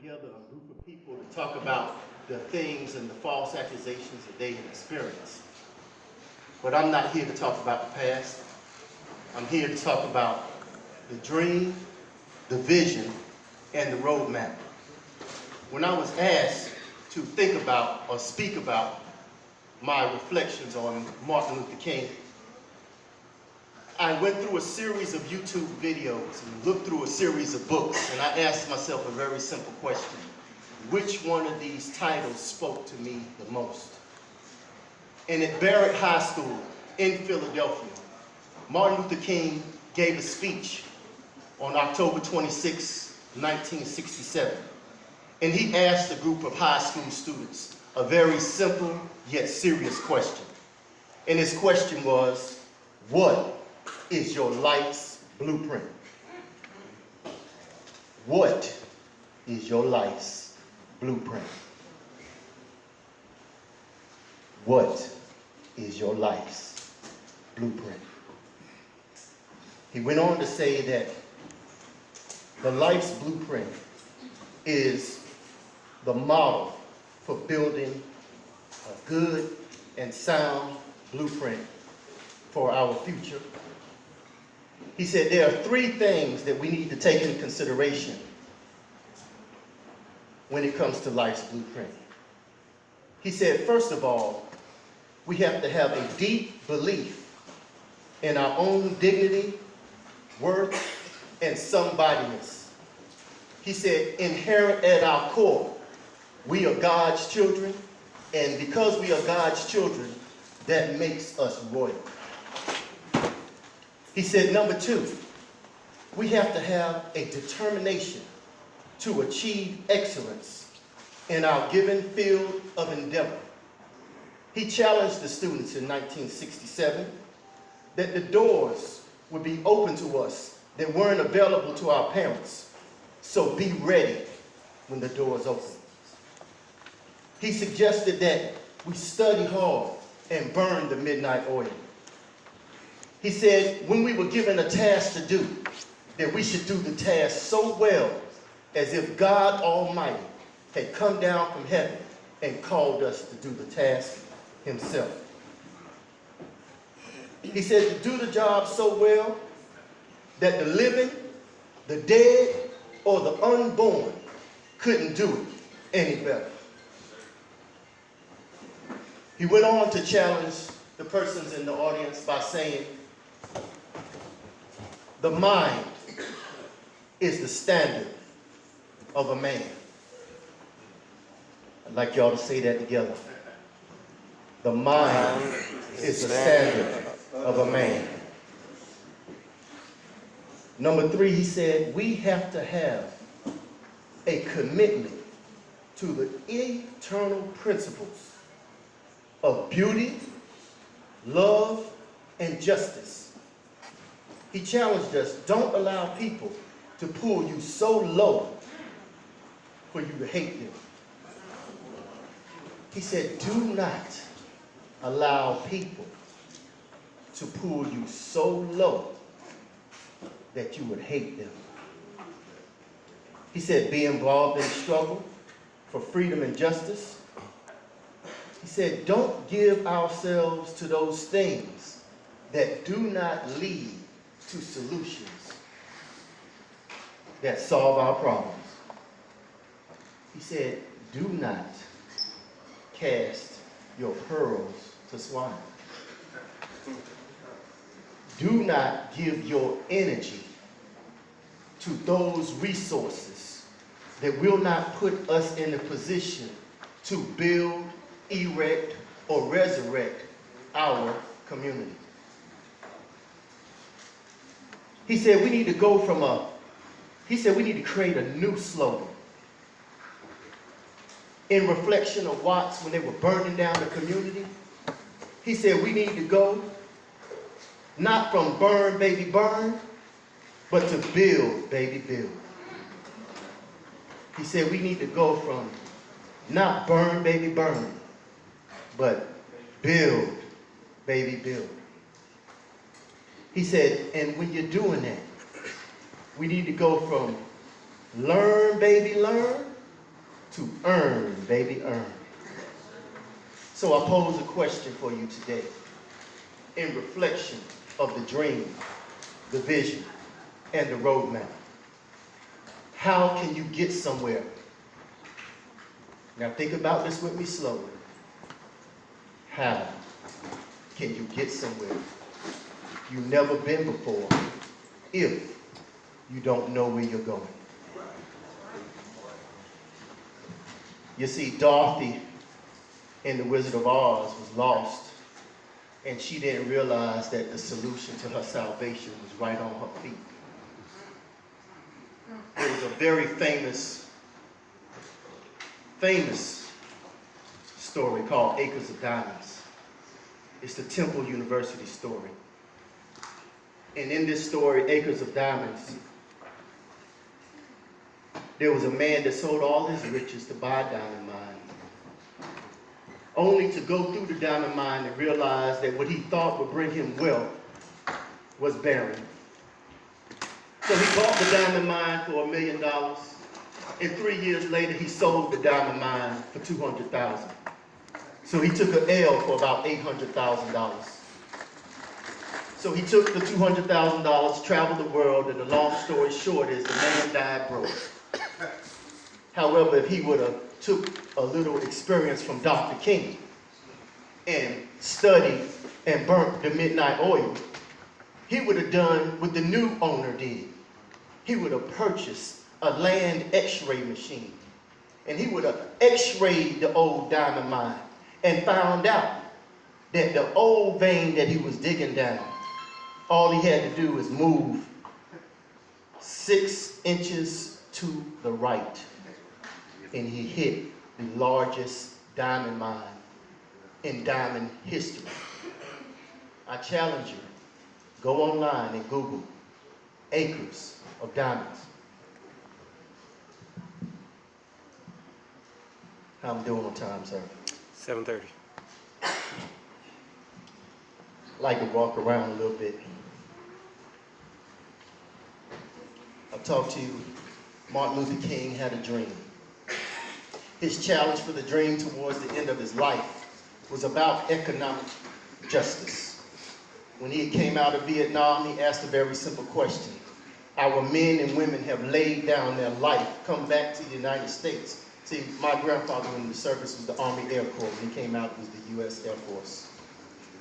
together a group of people to talk about the things and the false accusations that they have experienced. But I'm not here to talk about the past. I'm here to talk about the dream, the vision, and the roadmap. When I was asked to think about or speak about my reflections on Martin Luther King, I went through a series of YouTube videos and looked through a series of books, and I asked myself a very simple question. Which one of these titles spoke to me the most? And at Barrett High School in Philadelphia, Martin Luther King gave a speech on October 26, 1967. And he asked a group of high school students a very simple yet serious question. And his question was, what is your life's blueprint? What is your life's blueprint? What is your life's blueprint? He went on to say that the life's blueprint is the model for building a good and sound blueprint for our future. He said there are three things that we need to take into consideration when it comes to life's blueprint. He said, first of all, we have to have a deep belief in our own dignity, worth, and somebodyness. He said, inherent at our core, we are God's children, and because we are God's children, that makes us royal. He said, number two, we have to have a determination to achieve excellence in our given field of endeavor. He challenged the students in 1967 that the doors would be open to us that weren't available to our parents. So be ready when the doors open. He suggested that we study hard and burn the midnight oil. He said when we were given a task to do, that we should do the task so well as if God Almighty had come down from heaven and called us to do the task himself. He said to do the job so well that the living, the dead, or the unborn couldn't do it any better. He went on to challenge the persons in the audience by saying, the mind is the standard of a man. I'd like y'all to say that together. The mind is the standard of a man. Number three, he said, we have to have a commitment to the eternal principles of beauty, love, and justice. He challenged us, don't allow people to pull you so low for you to hate them. He said, do not allow people to pull you so low that you would hate them. He said, be involved in the struggle for freedom and justice. He said, don't give ourselves to those things that do not lead to solutions that solve our problems. He said, do not cast your pearls to swine. Do not give your energy to those resources that will not put us in a position to build, erect, or resurrect our community. He said we need to go from we need to create a new slogan in reflection of Watts when they were burning down the community. He said we need to go not from burn, baby, burn, but to build, baby, build. He said we need to go from not burn, baby, burn, but build, baby, build. He said, and when you're doing that, we need to go from learn, baby, learn, To earn, baby, earn. So I pose a question for you today in reflection of the dream, the vision, and the roadmap. How can you get somewhere? Now think about this with me slowly. How can you get somewhere you've never been before if you don't know where you're going? You see, Dorothy in The Wizard of Oz was lost, and she didn't realize that the solution to her salvation was right on her feet. There was a very famous story called Acres of Diamonds. It's the Temple University story. And in this story, Acres of Diamonds, there was a man that sold all his riches to buy a diamond mine, only to go through the diamond mine and realize that what he thought would bring him wealth was barren. So he bought the diamond mine for $1 million, and 3 years later he sold the diamond mine for $200,000. So he took an L for about $800,000. So he took the $200,000, traveled the world, and the long story short is the man died broke. However, if he would have took a little experience from Dr. King and studied and burnt the midnight oil, he would have done what the new owner did. He would have purchased a land x-ray machine, and he would have x-rayed the old diamond mine and found out that the old vein that he was digging down, all he had to do was move 6 inches to the right, and he hit the largest diamond mine in diamond history. I challenge you, go online and Google Acres of Diamonds. How I'm doing on time, sir? 7:30. I like to walk around a little bit. I'll talk to you. Martin Luther King had a dream. His challenge for the dream towards the end of his life was about economic justice. When he came out of Vietnam, he asked a very simple question. Our men and women have laid down their life, come back to the United States. See, my grandfather in the service was the Army Air Corps. When he came out, it was the U.S. Air Force.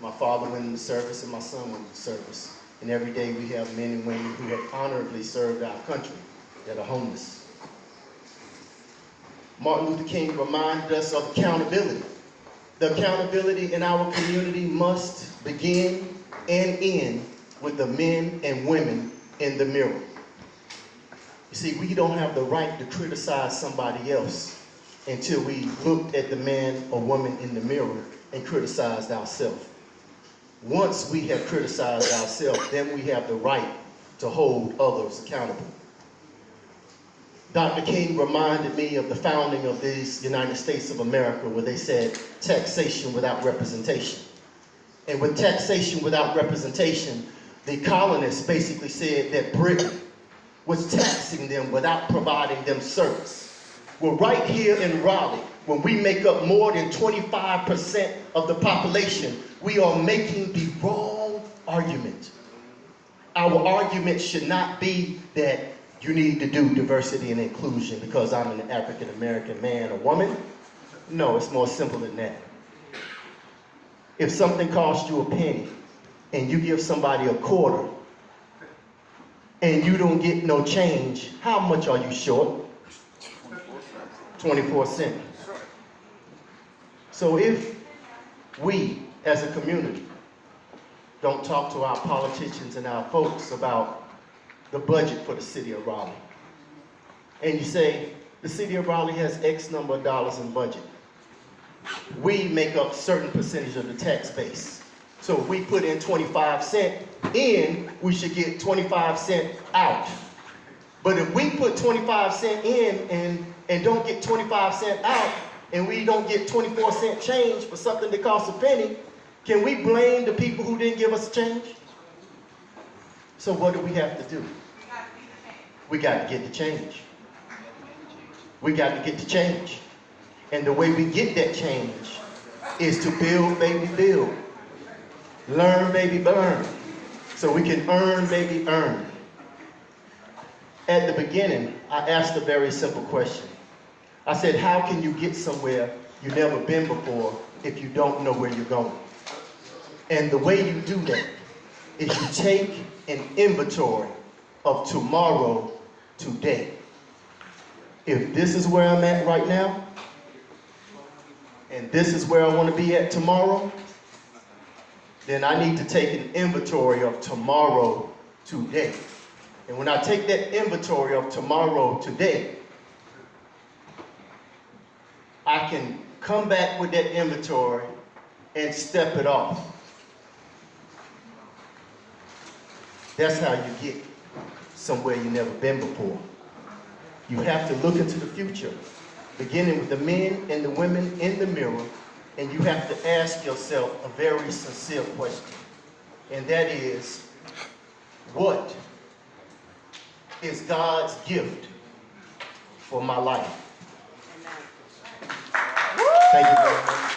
My father went in the service and my son went in the service. And every day we have men and women who have honorably served our country that are homeless. Martin Luther King reminded us of accountability. The accountability in our community must begin and end with the men and women in the mirror. You see, we don't have the right to criticize somebody else until we looked at the man or woman in the mirror and criticized ourselves. Once we have criticized ourselves, then we have the right to hold others accountable. Dr. King reminded me of the founding of these United States of America, where they said taxation without representation. And with taxation without representation, the colonists basically said that Britain was taxing them without providing them service. Well, right here in Raleigh, when we make up more than 25% of the population, we are making the wrong argument. Our argument should not be that you need to do diversity and inclusion because I'm an African-American man or woman. No, it's more simple than that. If something costs you a penny and you give somebody a quarter and you don't get no change, how much are you short? 24 cents. So if we as a community don't talk to our politicians and our folks about the budget for the city of Raleigh, and you say the city of Raleigh has X number of dollars in budget, we make up certain percentage of the tax base. So if we put in 25 cents in, we should get 25 cents out. But if we put 25 cents in and don't get 25 cents out, and we don't get 24 cent change for something that costs a penny, can we blame the people who didn't give us change? So what do we have to do? We got to get the change. We got to get the change. And the way we get that change is to build, baby, build. Learn, baby, learn. So we can earn, baby, earn. At the beginning, I asked a very simple question. I said, how can you get somewhere you've never been before if you don't know where you're going? And the way you do that is you take an inventory of tomorrow, today. If this is where I'm at right now, and this is where I want to be at tomorrow, then I need to take an inventory of tomorrow, today. And when I take that inventory of tomorrow, today, I can come back with that inventory and step it off. That's how you get somewhere you've never been before. You have to look into the future, beginning with the men and the women in the mirror, and you have to ask yourself a very sincere question. And that is, what is God's gift for my life? Thank you very much.